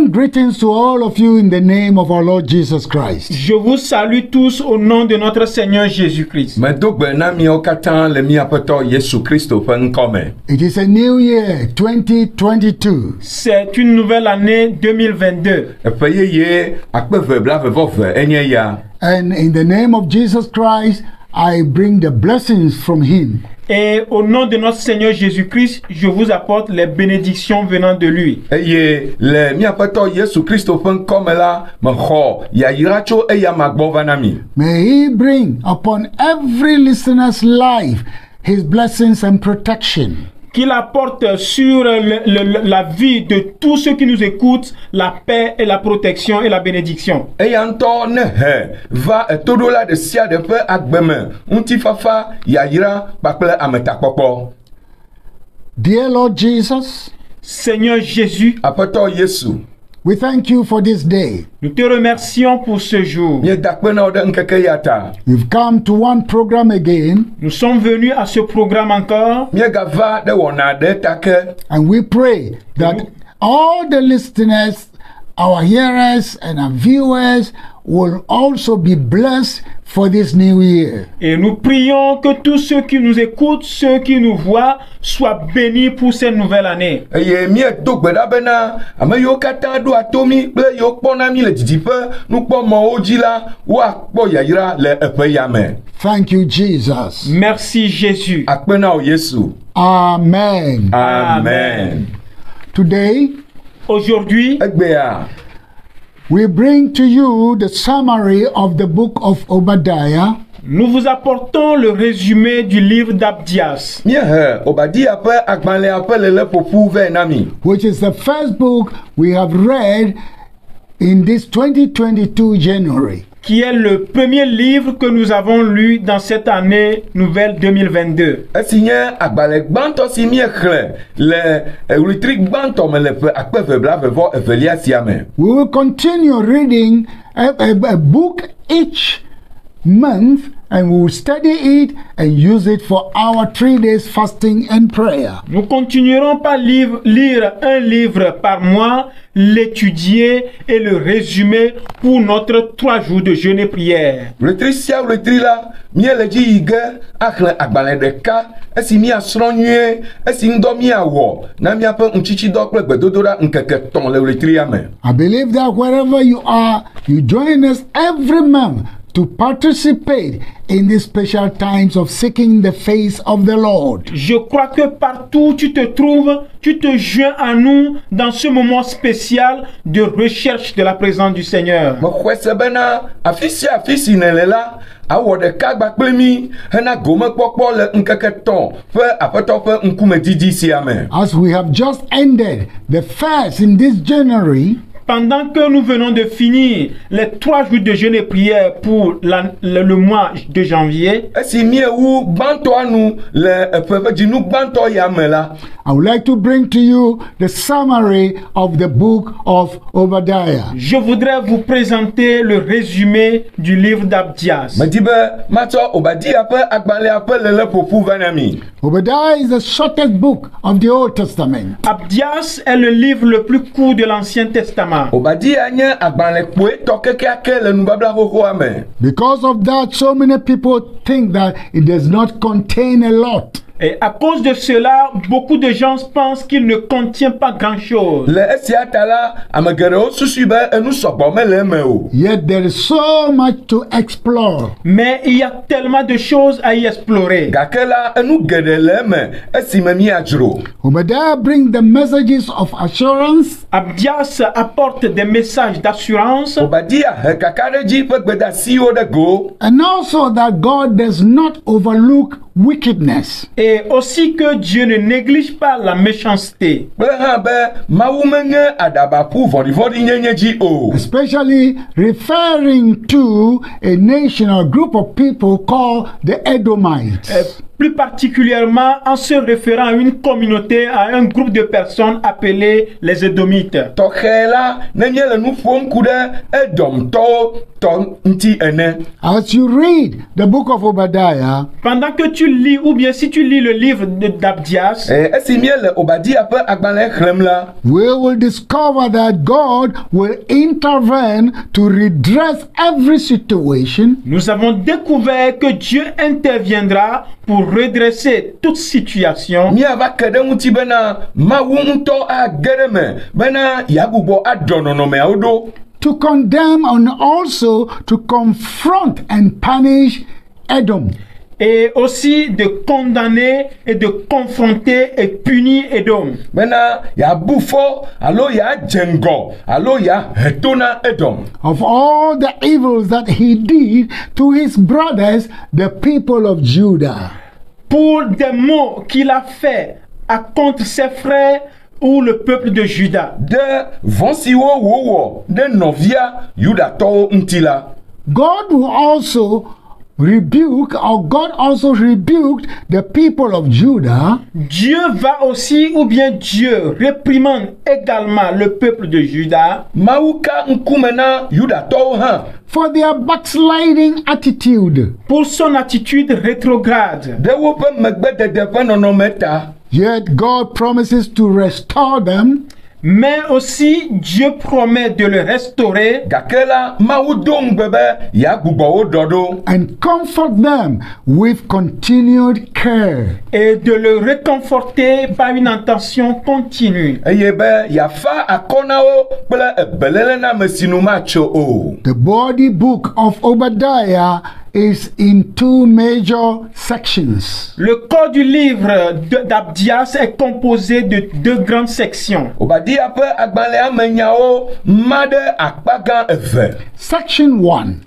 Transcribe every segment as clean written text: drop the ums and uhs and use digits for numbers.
bring greetings to all of you in the name of our Lord Jesus Christ. Je vous salue tous au nom de notre Seigneur Jésus-Christ. It is a new year, 2022. C'est une nouvelle année 2022. And in the name of Jesus Christ, I bring the blessings from him. Et au nom de notre Seigneur Jésus-Christ, je vous apporte les bénédictions venant de lui. May he bring upon every listener's life his blessings and protection. Qu'il apporte sur la vie de tous ceux qui nous écoutent la paix et la protection et la bénédiction. Dear Lord Jesus, Seigneur Jésus, we thank you for this day. Nous te remercions pour ce jour. We've come to one program again. Nous sommes venus à ce programme encore. And we pray that all the listeners, our hearers and our viewers will also be blessed for this new year. Et nous prions que tous ceux qui nous écoutent, ceux qui nous voient, soient bénis pour cette nouvelle année. Thank you, Jesus. Merci, Jésus. Amen. Amen. Today, aujourd'hui, we bring to you the summary of the book of Obadiah. Nous vous apportons le résumé du livre d'Abdias, which is the first book we have read in this 2022 January. Qui est le premier livre que nous avons lu dans cette année nouvelle 2022. We will continue reading a book each month, and we will study it and use it for our 3 days fasting and prayer. Nous continuerons par lire un livre par mois, l'étudier et le résumer pour notre 3 jours de jeûne et prière. I believe that wherever you are, you join us every month to participate in these special times of seeking the face of the Lord. Je crois que partout où tu te trouves, tu te joins à nous dans ce moment spécial de recherche de la présence du Seigneur. As we have just ended the fast in this January, pendant que nous venons de finir les 3 jours de jeûne et prière pour le mois de janvier, I would like to bring to you the summary of the book of Obadiah. Je voudrais vous présenter le résumé du livre d'Abdias. Obadiah is the shortest book of the Old Testament. Abdias est le livre le plus court de l'Ancien Testament. Because of that, so many people think that it does not contain a lot. Et à cause de cela, beaucoup de gens pensent qu'il ne contient pas grand-chose. Yet there is so much to explore. Mais il y a tellement de choses à y explorer. Obadiah brings the messages of assurance. Abdias apporte des messages d'assurance. And also that God does not overlook wickedness. Et aussi que Dieu ne néglige pas la méchanceté. Especially referring to a nation or group of people called the Edomites. plus particulièrement en se référant à une communauté, à un groupe de personnes appelées les Édomites. Tɔxɛ la ne nye le nu ƒom ku ɖe Edomtɔwo tɔ ŋuti ene. As you read the book of Obadiah, Pendant que tu lis, ou bien si tu lis le livre d'Abdias, Esi mie le Obadia ƒe agbalẽ xlẽm la, we will discover that God will intervene to redress every situation nous avons découvert que Dieu interviendra pour redresser toute situation. míava ke ɖe ŋuti bena Mawu ŋutɔ age ɖe me bena yeagbugbɔ aɖɔ nɔnɔmeawo ɖo. to condemn and also to confront and punish Edom. Et aussi de condamner et de confronter et punir Edom. Bena yeabu fɔ alo yeadze ŋgɔ alo yeahe to na Edom. Of all the evils that he did to his brothers, the people of Judah. Pour des maux qu'il a fait à contre ses frères ou le peuple de Juda. De vɔ̃ siwo wòwɔ ɖe nɔvia Yudatɔwo ŋuti la, God will also rebuked the people of Judah Dieu va aussi, ou bien Dieu réprimande également le peuple de Juda Mawu ka ŋkume na Yudatɔwo hã for their backsliding attitude. pour son attitude rétrograde. ɖe woƒe megbedede ƒe nɔnɔme ta. Yet God promises to restore them Mais aussi Dieu promet de le restaurer Gake la Mawu do ŋugbe be yeagbugbɔ wo ɖɔ ɖo. and comfort them with continued care. et de le réconforter par une intention continue. Eye be yeafa akɔ na wo kple ebelele na ame si nu matso o. The body book of Obadiah is in two major sections. Le corps du livre d'Abdias est composé de deux grandes sections. Obadia ƒe agbalẽa me nyawo ma ɖe akpa gã eve. Section 1,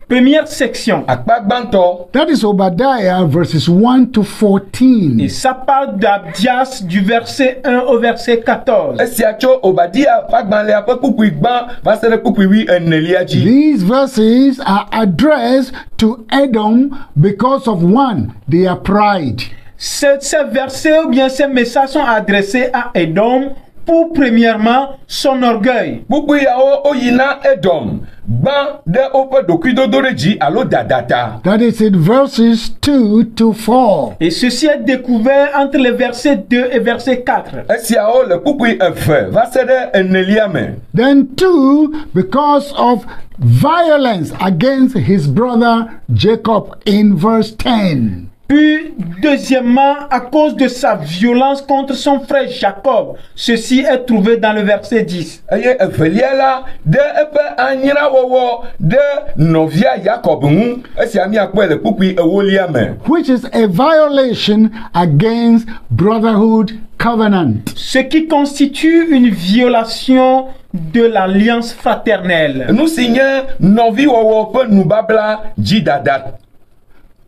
Première section, Akpa gbãtɔ, that is Obadiah verses 1 to et 14. ça parle d'Abdias du verset 1 au verset 14. esia tso Obadia ƒe agbalẽa ƒe kpukpui gbã va se ɖe kpukpui 14 dzi. These verses are addressed to Edom because of one, their pride. Ces versets ou bien ces messages sont adressés à Edom pour premièrement son orgueil. Kpukpui yawo woyina Edom gbã ɖe woƒe ɖokuidodo ɖe dzi alo dadata. That is in verses 2 to 4. Et ceci est découvert entre les versets 2 et verset 4. Esiawo le kpukpui eve va se ɖe 14 me. Then 2, because of violence against his brother Jacob in verse 10. Puis, deuxièmement, à cause de sa violence contre son frère Jacob. Ceci est trouvé dans le verset 10. Eye evelia la ɖe eƒe anyrawɔwɔ ɖe nɔvia Yakob ŋu. Esia miakpɔe le kpukpui 8 me. Which is a violation against brotherhood covenant. Ce qui constitue une violation de l'alliance fraternelle. Nu si nye nɔviwɔwɔ ƒe nubabla dzidada.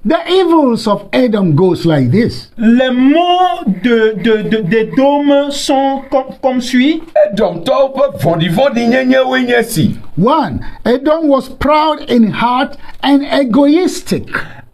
The evils of Edom goes like this. Les mots d'Édom sont comme suit. Edomtɔwo ƒe vɔ̃ɖivɔ̃ɖi nyenyewoe nye si. 1. Edom was proud in heart and egoistic.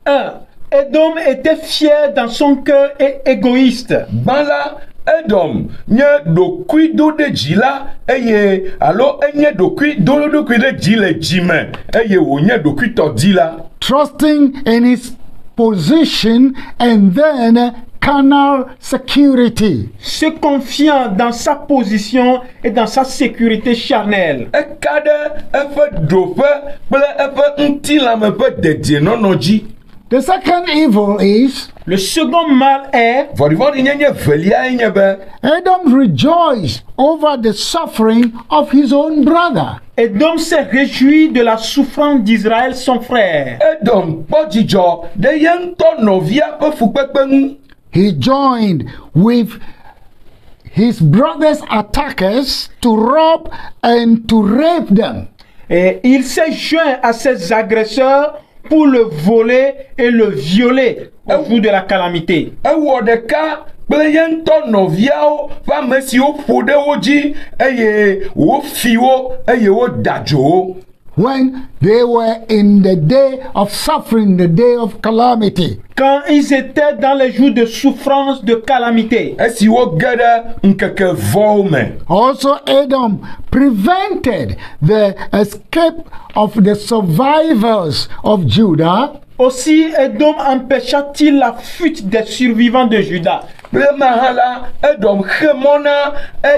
1. Édom était fier dans son cœur et égoïste. Gbã la Edom nye ɖokuido ɖe dzi la eye alo enye ɖokuido ɖe dzi le dzime eye wònye ɖokuitɔdi la. Trusting in his position and then carnal security. Se confiant dans sa position et dans sa sécurité charnelle. Eka ɖe eƒe ɖoƒe kple eƒe ŋutilãme ƒe dedienɔnɔ dzi. The second evil is Le second mal est vɔ̃ɖivɔ̃ɖi nyenye velia nye be Edom rejoiced over the suffering of his own brother. Édom s'est réjoui de la souffrance d'Israël son frère. Edom kpɔ dzidzɔ ɖe ye ŋutɔ nɔvia ƒe fukpekpe ŋu. He joined with his brother's attackers to rob and to rape them. Et il s'est joint à ses agresseurs pour le voler et le violer au jour de la calamité. Ewɔ ɖeka kple ye ŋutɔ nɔviawo ƒe ame siwo ƒo ɖe wo dzi eye wofi wo eye woda dzo wo. when they were in the day of suffering, the day of calamity. Quand ils étaient dans les jours de souffrance, de calamité. esi wo ge ɖe ŋkeke vɔwo me. Also, Edom prevented the escape of the survivors of Judah. Aussi, Edom empêcha-t-il la fuite des survivants de Juda. Plema hã la, Edom xe mɔ na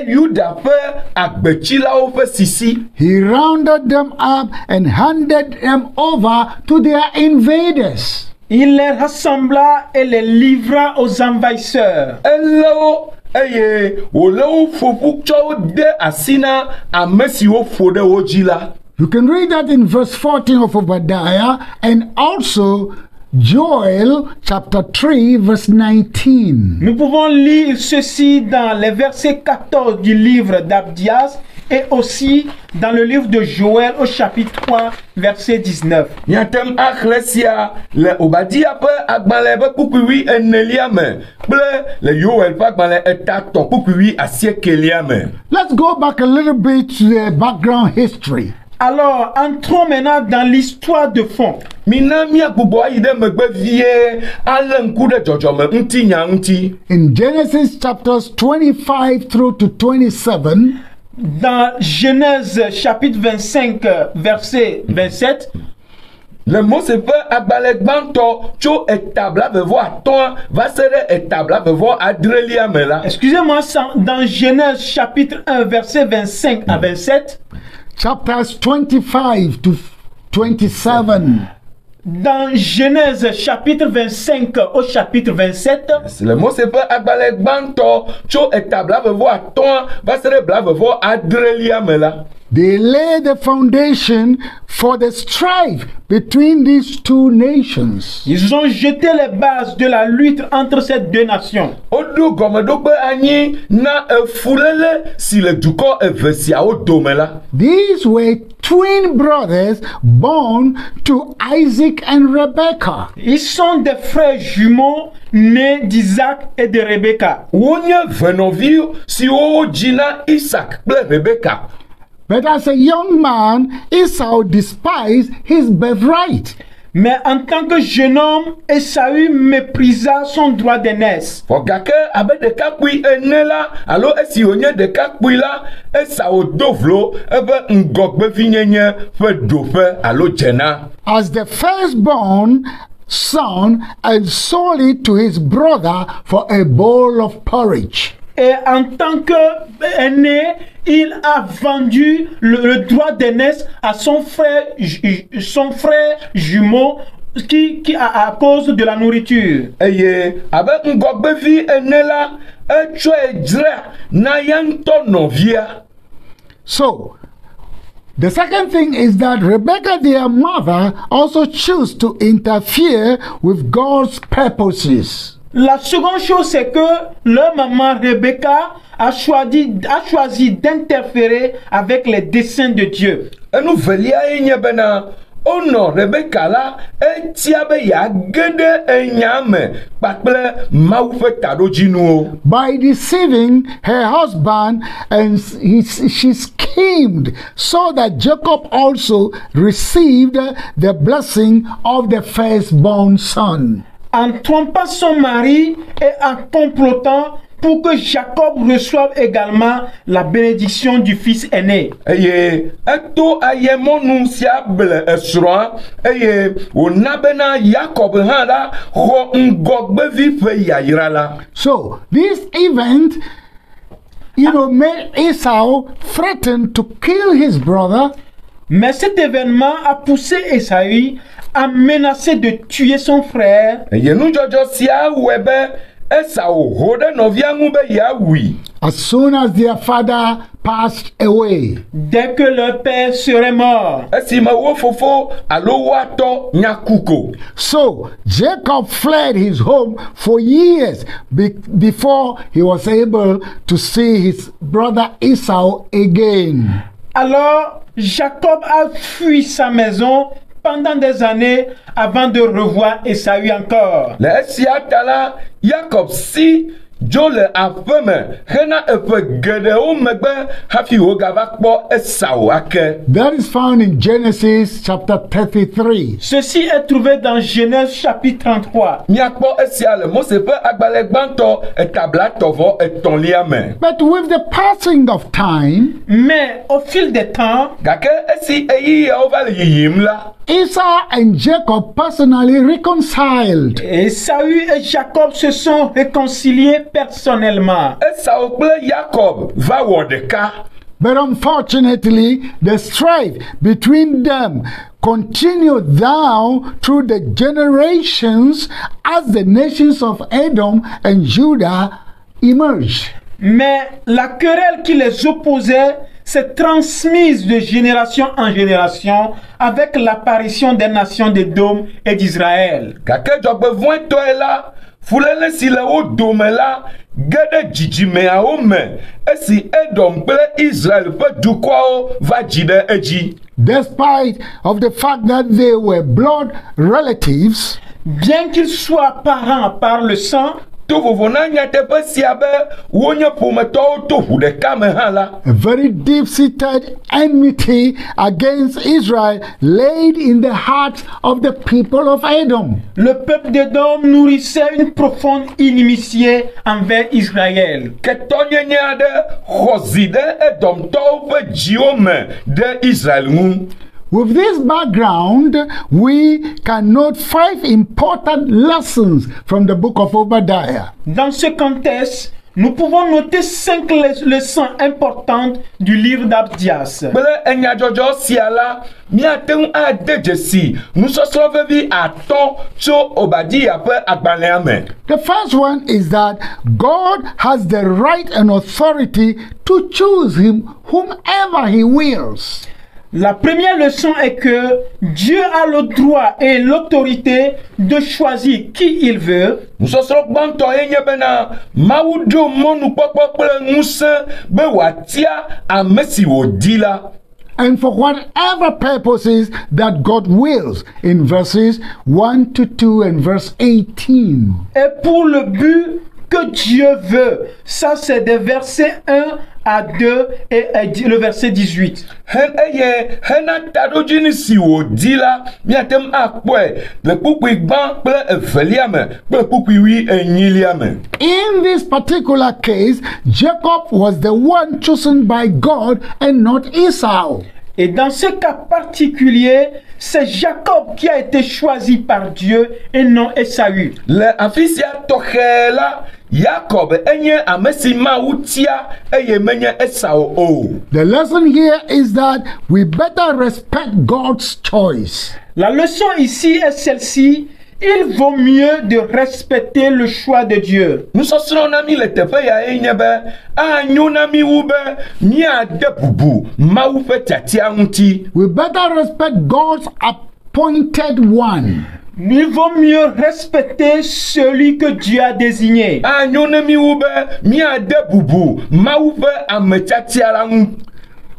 Yuda ƒe agbetsilawo ƒe sisi. He rounded them up and handed them over to their invaders. Il les rassembla et les livra aux envahisseurs. Elé wo eye wòle wo ƒoƒu tsɔ wo de asi na ame siwo ƒo ɖe wo dzi la. You can read that in verse 14 of Obadiah and also Joel chapter 3 verse 19. Nous pouvons lire ceci dans les versets 14 du livre d'Abdias et aussi dans le livre de Joël au chapitre 3 verset 19. Nyatem axlẽ sia le Obadia ƒe agbalẽ ƒe kpukpui enelia me kple le Yoel ƒe agbalẽ etatɔ̃ kpukpui asiekelia me. Let's go back a little bit to the background history. Alors, entrons maintenant dans l'histoire de fond. Mina miagbugbɔ ayi ɖe megbe vie alé ŋku ɖe dzɔdzɔme ŋutinya ŋuti. In Genesis chapters 25 through to 27, Dans Genèse chapitre 25 verset 27, Le Mose ƒe agbalẽ gbãtɔ tso eta blaeve-vɔ-atɔ̃a va se ɖe eta blaeve-vɔ-adrelia me la. excusez-moi, dans Genèse chapitre 1 verset 25 à 27, chapters 25 to 27. dans Genèse chapitre 25 au chapitre 27, Le Mose ƒe agbalẽ gbãtɔ tso eta blaeve-vɔ-atɔ̃a va se ɖe blaeve-vɔ-adrelia me la. They lay the foundation for the strife between these two nations. ils ont jeté les bases de la lutte entre ces deux nations. Woɖo gɔmeɖokpe anyi na efuléle si le dukɔ eve siawo dome la. These were twin brothers born to Isaac and Rebekah. Ils sont des frères jumeaux nés d'Isaac et de Rebecca. Wonye venɔvi siwo dzi na Isak kple Rebeka. But as a young man, Esau despised his birthright. Mais en tant que jeune homme, Esaü méprisa son droit d'aînesse. Vɔ gake abe ɖekakpui ene la alo esi wònye ɖekakpui la, Esau do vlo eƒe ŋgɔgbevinyenye ƒe ɖoƒe alo dzena. As the firstborn son, and sold it to his brother for a bowl of porridge. Et en tant qu'aîné, il a vendu le droit d'aînesse à son frère jumeau à cause de la nourriture. Eye abe ŋgɔgbevi ene la, etsɔe dzra na ya ŋutɔ nɔvia. So, the second thing is that Rebekah, their mother, also chose to interfere with God's purposes. La seconde chose, c'est que leur maman Rebecca a choisi d'interférer avec les desseins de Dieu. Enu velia ye nye bena onɔ Rebeka la etia be yeage ɖe enya me kpakple Mawu ƒe taɖodzinuwo. By deceiving her husband, and she schemed so that Jacob also received the blessing of the firstborn son. En trompant son mari et en complotant pour que Jacob reçoive également la bénédiction du fils aîné. Eye eto ayemɔnu sia ble esrɔ̃a eye wòna bena Yakob hã la xɔ ŋgɔgbevi ƒe yayra la. So this event, made Esau threaten to kill his brother. Mais cet événement a poussé Esaü à menacer de tuer son frère. Eye nudzɔdzɔ sia wɔe be Esau ho ɖe nɔvia ŋu be yeawui. As soon as their father passed away. Dès que leur père serait mort. Esime wo fofo alo wo atɔ nya ku ko. So Jacob fled his home for years before he was able to see his brother Esau again. Alors Jacob a fui sa maison pendant des années avant de revoir Esaü encore. Le esia ta la, Yakob si dzo le aƒe me hena eƒe geɖewo megbe hafi wogava kpɔ Esau ake. That is found in Genesis chapter 33. Ceci est trouvé dans Genèse chapitre 33. Miakpɔ esia le Mose ƒe agbalẽ gbãtɔ etablatɔvɔ etɔ̃lia me. But with the passing of time, Mais au fil des temps, Gake esi eyiyawo va le yiyim la, Esau and Jacob personally reconciled. Esaü et Jacob se sont réconciliés personnellement. Esau kple Yakob va wɔ ɖeka. But unfortunately, the strife between them continued down through the generations as the nations of Edom and Judah emerged. Mais la querelle qui les opposait s'est transmise de génération en génération avec l'apparition des nations d'Édom et d'Israël. Gake dzɔgbevɔ̃etɔe la, fuléle si le wo dome la ge ɖe dzidzimeawo me esi Edom kple Israel ƒe dukɔawo va dzi ɖe edzi. Despite of the fact that they were blood relatives, Bien qu'ils soient parents par le sang, To vovo na nyateƒe sia be wonye ƒometɔwo to ʋu ɖeka me hã la. a very deep-seated enmity against Israel laid in the hearts of the people of Edom. le peuple d'Édom nourrissait une profonde inimitié envers Israël. Ketɔnyenye aɖe xɔ zi ɖe Edomtɔwo ƒe dziwo me ɖe Israel ŋu. With this background, we can note 5 important lessons from the book of Obadiah. Dans ce contexte, nous pouvons noter 5 leçons importantes du livre d'Abdias. Kple enyadzɔdzɔ sia la, míate ŋu ade dzesi nusɔsrɔ̃ vevi atɔ̃ tso Obadiah ƒe agbalẽa me. The first one is that God has the right and authority to choose him whomever he wills. La première leçon est que Dieu a le droit et l'autorité de choisir qui il veut. Nusɔsrɔ̃ gbãtɔ ye nye bena Mawu ɖo mɔnukpɔkpɔ kple ŋusẽ be wòatia ame si wòdi la. And for whatever purposes that God wills, in verses 1 to 2 and verse 18. Et pour le but que Dieu veut. Ça, c'est des versets 1 à 2 et le verset 18. Eye hena taɖodzinu si wòdi la, míate ŋu akpɔe le kpukpui gbã kple evelia me kple kpukpui wuienyilia me. In this particular case, Jacob was the one chosen by God and not Esau. Et dans ce cas particulier, c'est Jacob qui a été choisi par Dieu et non Esaü. Le afi sia tɔxɛ la, Yakob enye ame si Mawu tia eye menye Esau o. The lesson here is that we better respect God's choice. La leçon ici est celle-ci. Il vaut mieux de respecter le choix de Dieu. Nusɔsrɔ̃ na mi le teƒe ya ye nye be anyo na mi wu be míade bubu Mawu ƒe tiatia ŋuti. We better respect God's appointed one. Il vaut mieux respecter celui que Dieu a désigné. Anyo na mi wu be míade bubu Mawu ƒe ame tiatia la ŋu.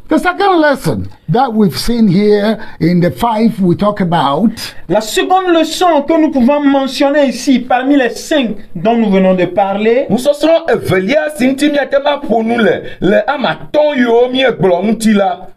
The second lesson that we've seen here in the 5 we talk about La seconde leçon que nous pouvons mentionner ici, parmi les 5 dont nous venons de parler, Nusɔsrɔ̃ evelia si ŋuti míate ma ƒo nu le ame atɔ̃ yiwo míegblɔ ŋuti la.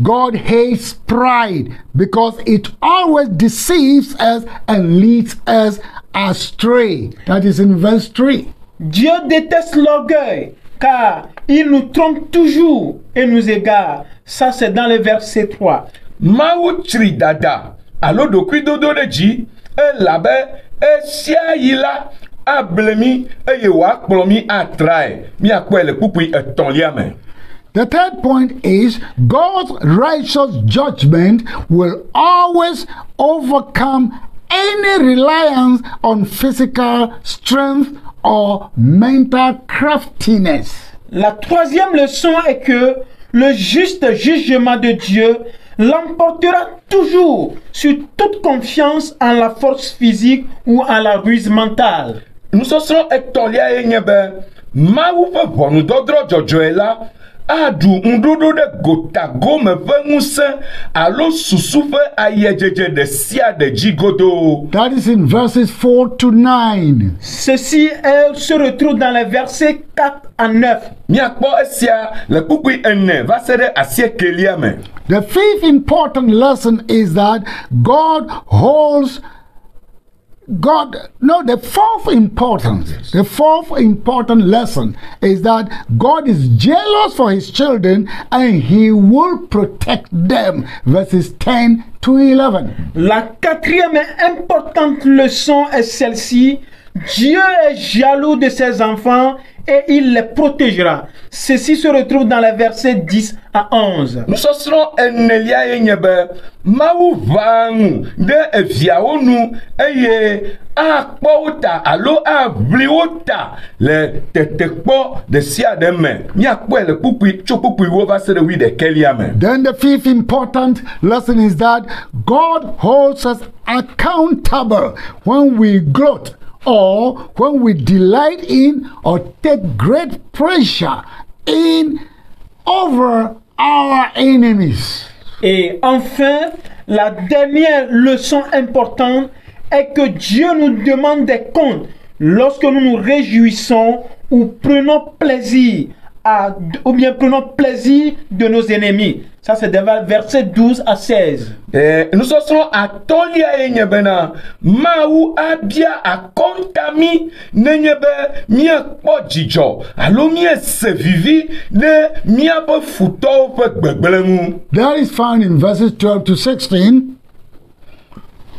God hates pride because it always deceives us and leads us astray. That is in verse 3. Dieu déteste l'orgueil, car il nous trompe toujours et nous égare. Ça, c'est dans le verset 3. Mawu tsri dada alo ɖokuidodo ɖe dzi elabe esia yi la able mi eye wòakplɔ mi atrae. Míakpɔe le kpukpui etɔ̃lia me. The third point is God's righteous judgment will always overcome any reliance on physical strength or mental craftiness. La troisième leçon est que le juste jugement de Dieu l'emportera toujours sur toute confiance en la force physique ou en la ruse mentale. Nusɔsrɔ̃ etɔ̃lia ye nye be Mawu ƒe ʋɔnudɔdrɔ̃ dzɔdzɔe la adu ndodo de gotago me ve ŋusẽ alo susu ƒe ayedzedze de sia de dzi godoo. That is in verses 4 to 9. Ceci se retrouve dans les versets 4 à 9. Miakpɔ esia le kpukpui 4 va se ɖe 9 me. The fifth important lesson is that the fourth important lesson is that God is jealous for his children and he will protect them. Verses 10 to 11. La quatrième et importante leçon est celle-ci. Dieu est jaloux de ses enfants et il les protégera. Ceci se retrouve dans les versets 10 à 11. Nusɔsrɔ̃ enelia ye nye be Mawu va ŋu ɖe eviawo nu eye akpɔ wo ta alo aʋli wo ta le tetekpɔ de sia de me. Miakpɔe le kpukpui tso kpukpui wo va se ɖe 11 me. Then the fifth important lesson is that God holds us accountable when we gloat, or when we delight in or take great pleasure in over our enemies. Et enfin, la dernière leçon importante est que Dieu nous demande des comptes lorsque nous nous réjouissons ou prenons plaisir prenons plaisir de nos ennemis. Ça c'est des versets 12 à 16. Nusɔsrɔ̃ atɔlia ye nye bena Mawu abia akɔnta mi nenye be miakpɔ dzidzɔ alo miese vivi ɖe miaƒe futɔwo ƒe gbegblẽ ŋu. That is found in verses 12 to 16.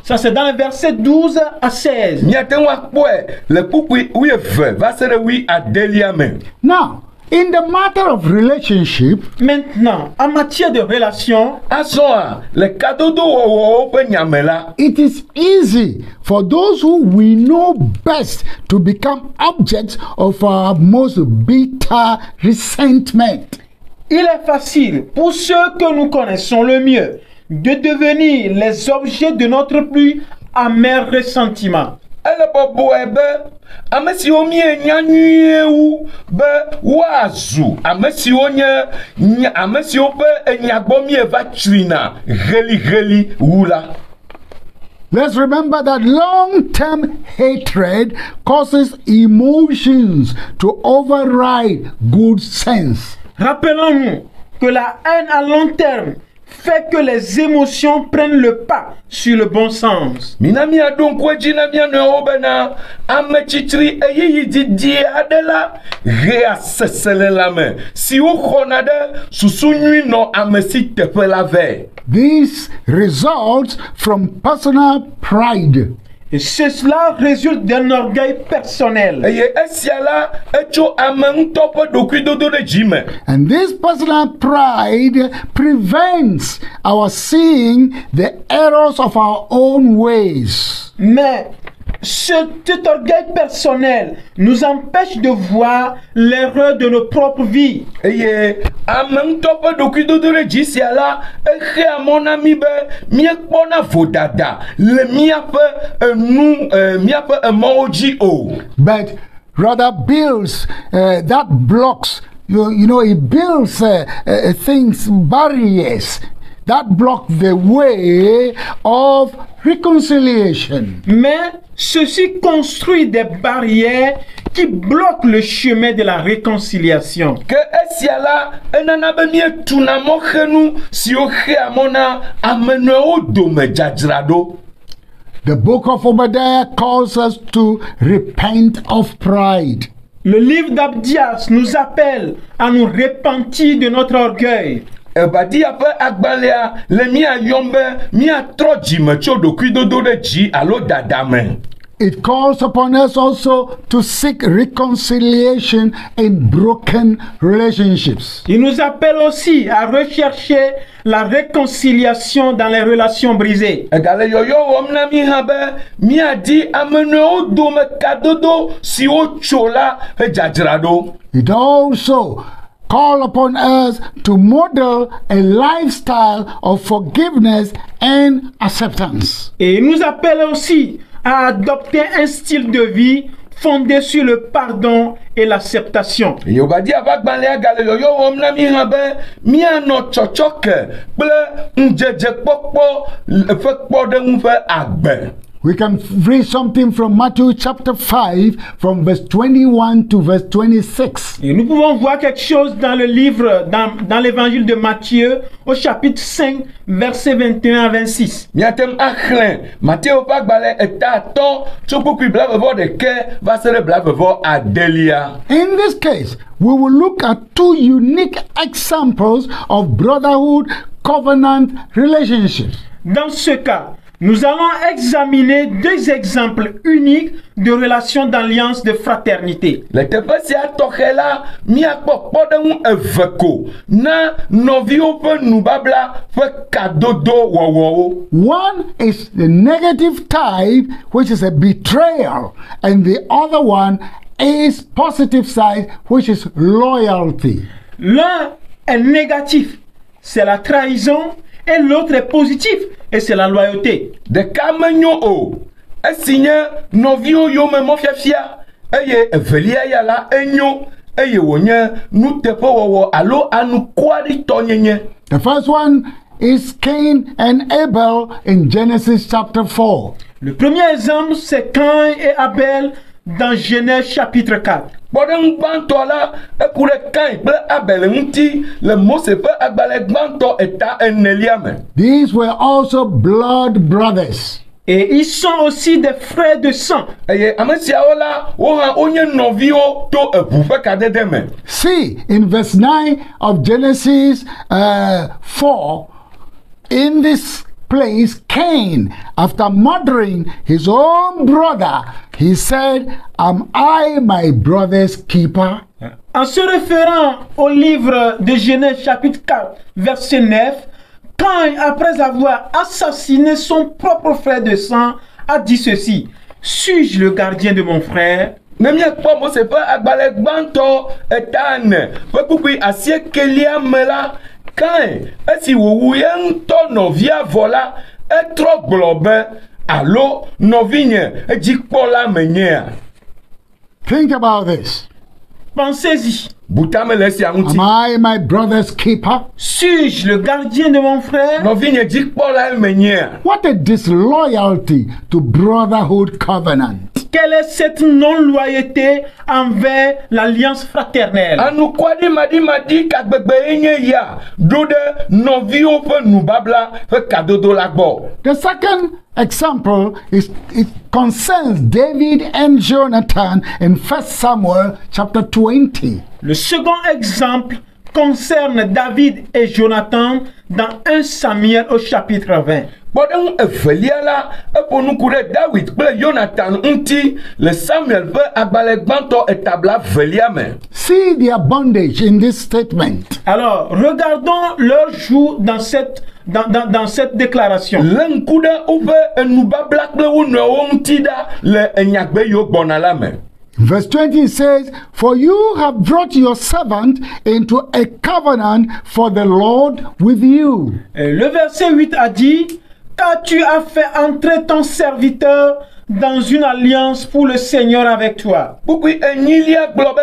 Ça c'est dans les versets 12 à 16. Miate ŋu akpɔe le kpukpui 12 va se ɖe 18 me. Now, in the matter of relationship, maintenant, en matière de relation, azɔa le kadodo wɔwɔwo ƒe nyame la, it is easy for those who we know best to become objects of our most bitter resentment. il est facile pour ceux que nous connaissons le mieux de devenir les objets de notre plus amer ressentiment. ele bɔbɔe be ame siwo mienya nyuie wu be woazu ame siwo ƒe enyagbɔ mieva tsrina ɣeliɣeli wu la. Let's remember that long-term hatred causes emotions to override good sense. Rappelons-nous que la haine à long terme fait que les émotions prennent le pas sur le bon sens. Mina miaɖo ŋku edzi na mia nɔewo bena ame tsitri eyiyi didi aɖe la ɣea sese le lãme siwo xɔna ɖe susu nyui nɔ ame si teƒe la vɛ. This results from personal pride. Et cela résulte d'un orgueil personnel. Eye esia la etso ame ŋutɔ ƒe ɖokuidodo ɖe dzi me. And this personal pride prevents our seeing the errors of our own ways. Mais cet orgueil personnel nous empêche de voir l'erreur de nos propres vies. Eye ame ŋutɔ ƒe ɖokuidodo ɖe dzi sia la exea mɔ na mi be miekpɔna vodada le miaƒe emɔwo dzi o. But rather builds that blocks, it builds things, barriers that block the way of reconciliation. Mais ceci construit des barrières qui bloquent le chemin de la réconciliation. Que esia la enana be mietuna mɔxenu siwo xea mɔ na ame nɔewo dome dzadzraɖo. The book of Obadiah calls us to repent of pride. Le livre d'Abdias nous appelle à nous repentir de notre orgueil. Obadia ƒe agbalẽa le miayɔm be miatrɔ dzime tso ɖokuidodo ɖe dzi alo dada me. It calls upon us also to seek reconciliation in broken relationships. Il nous appelle aussi à rechercher la réconciliation dans les relations brisées. Egale yɔyɔ wɔm na mi hã be miadi ame nɔewo dome kadodo siwo tso la ƒe dzadzraɖo. It also call upon us to model a lifestyle of forgiveness and acceptance. Et il nous appelle aussi à adopter un style de vie fondée sur le pardon et l'acceptation. Yoba di avagbalea gale yo wom na mi han be mi ano chochoke ple njeje kpokpo fe kpo de un fe agbe. We can read something from Matthew chapter 5 from verse 21 to verse 26. Et nous pouvons voir quelque chose dans le livre, dans l'évangile de Matthieu, au chapitre 5, versets 21 à 26. Miatem akhren Matteo vagbale etato chopoku blavevo de ke va se le blavevo adelia. In this case, we will look at two unique examples of brotherhood covenant relationships. Dans ce cas, nous allons examiner deux exemples uniques de relations d'alliance de fraternité. Le teƒe sia tɔxɛ la miakpɔ kpɔɖeŋu eve ko na nɔviwo ƒe nubabla ƒe kadodo wɔwɔwo. One is the negative type, which is a betrayal, and the other one is positive side, which is loyalty. L'un est négatif, c'est la trahison, et l'autre est positif, et c'est la loyauté. Ɖeka menyo o, esi nye nɔviwo yomemɔ fiafia, eye evelia ya la enyo, eye wònye nuteƒewɔwɔ alo anukuaɖitɔnyenye. The first one is Cain and Abel in Genesis chapter 4. Le premier exemple, c'est Cain et Abel dans Genèse chapitre 4. Kpɔɖeŋu gbãtɔ la eku ɖe Kain kple Abel ŋuti le Mose ƒe agbalẽ gbãtɔ eta enelia me. These were also blood brothers. Et ils sont aussi des frères de sang. Eye ame siawo la wo hã wonye nɔviwo to eʋu ƒe kadede me. See, in verse 9 of Genesis 4, in this place, Cain, after murdering his own brother, he said, "Am I my brother's keeper?" En se référant au livre de Genèse chapitre 4, verset 9, Cain, après avoir assassiné son propre frère de sang, a dit ceci: suis-je le gardien de mon frère? Ne miakpɔ Mose ƒe agbalẽ gbãtɔ eta ene ƒe kpukpui asiekelia me la, Kain esi wòwu ye ŋutɔ nɔvia vɔ la, etrɔ gblɔ be alo nɔvinye edzikpɔla menyea. Think about this. Pensez-y. Butame le esia ŋuti. Am I my brother's keeper? Suis-je le gardien de mon frère? Nɔvinye dzikpɔla menyea. What a disloyalty to brotherhood covenant. Quelle est cette non-loyauté envers l'alliance fraternelle? Anukuaɖi maɖimaɖi kagbegbe ye nye ya ɖo ɖe nɔviwo ƒe nubabla ƒe kadodo la gbɔ. The second example is it concerns David and Jonathan in 1 Samuel chapter 20. Le second exemple concerne David et Jonathan dans 1 Samuel au chapitre 20. Kpɔɖeŋu evelia la eƒo nuku ɖe David kple Jonathan ŋuti le Samuel ƒe agbalẽ gbãtɔ etabla velia me. See their bondage in this statement. Alors, regardons leur joug dans cette déclaration. Le ŋku ɖe woƒe enubabla kple wo nɔewo ŋuti ɖa le enyagbe yiwo gbɔna la me. Verse 20 says, "For you have brought your servant into a covenant for the Lord with you." Et le verset 8 a dit: car tu as fait entrer ton serviteur dans une alliance pour le Seigneur avec toi. Kpukpui enyilia gblɔ be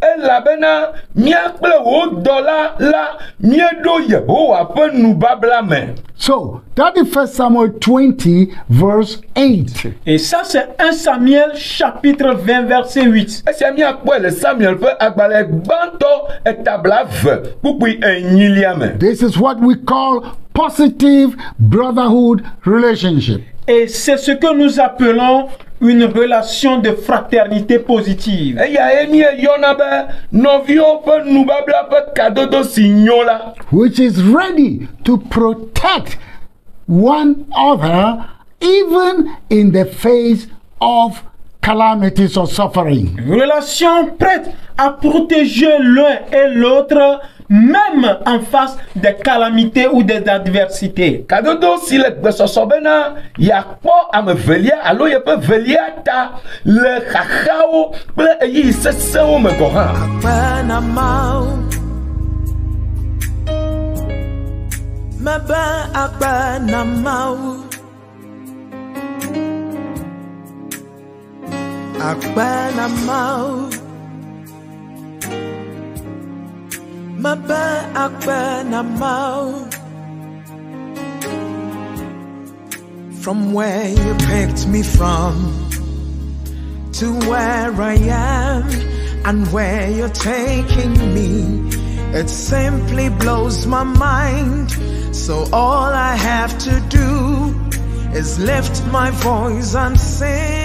elabena mía kple wò dɔla la míeɖo Yehowa ƒe nubabla me. So that is 1 Samuel 20 verse 8. Et ça c'est 1 Samuel chapitre 20 verset 8. Esia míakpɔe le Samuel ƒe agbalẽ gbãtɔ etabla ve kpukpui enyilia me. This is what we call positive brotherhood relationship. Et c'est ce que nous appelons une relation de fraternité positive. Eya ye míeyɔna be nɔviwo ƒe nubabla ƒe kadodo si nyo la. Which is ready to protect one another even in the face of calamities or suffering. Une relation prête à protéger l'un et l'autre même en face des calamités ou des adversités. Kadodo si le gbesɔsɔ bena yakpɔ ame velia alo yeƒe velia ta le xaxawo kple eyi sesẽwo me gɔ hã. Akbenamau, Maba Akbenamau. From where you picked me from to where I am and where you're taking me, it simply blows my mind. So all I have to do is lift my voice and sing.